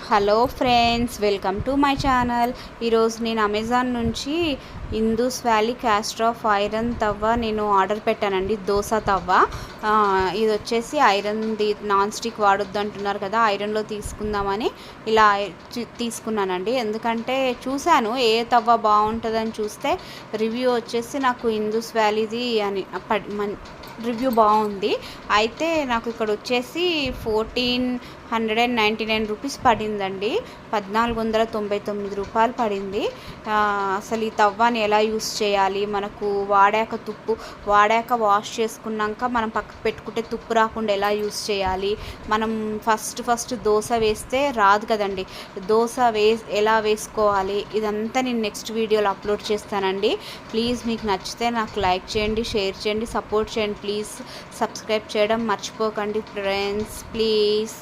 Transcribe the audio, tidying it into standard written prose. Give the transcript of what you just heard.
Hello friends, welcome to my channel. ఈరోజు నేను Amazon నుంచి Indu's valley castor of iron తవ్వ నేను ఆర్డర్ పెట్టానండి. దోశ తవ్వ. ఇది వచ్చేసి ఐరన్ది, నాన్ స్టిక్ వాడొద్దు అంటున్నారు కదా, ఐరన్లో తీసుకుందామని ఇలా తీసుకున్నానండి. ఎందుకంటే చూశాను ఏ తవ్వ బాగుంటుందని, చూస్తే రివ్యూ వచ్చేసి నాకు ఇందూస్ వ్యాలీది అని రివ్యూ బాగుంది. అయితే నాకు ఇక్కడ వచ్చేసి 1499 రూపీస్ పడిందండి. 1499 రూపాయలు పడింది. అసలు ఈ తవ్వాని ఎలా యూస్ చేయాలి, మనకు వాడాక వాష్ చేసుకున్నాక మనం పక్కకు పెట్టుకుంటే తుప్పు రాకుండా ఎలా యూస్ చేయాలి, మనం ఫస్ట్ దోశ వేస్తే రాదు కదండి, దోశ ఎలా వేసుకోవాలి, ఇదంతా నేను నెక్స్ట్ వీడియోలో అప్లోడ్ చేస్తానండి. ప్లీజ్ మీకు నచ్చితే నాకు లైక్ చేయండి, షేర్ చేయండి, సపోర్ట్ చేయండి. ప్లీజ్ సబ్స్క్రైబ్ చేయడం మర్చిపోకండి ఫ్రెండ్స్, ప్లీజ్.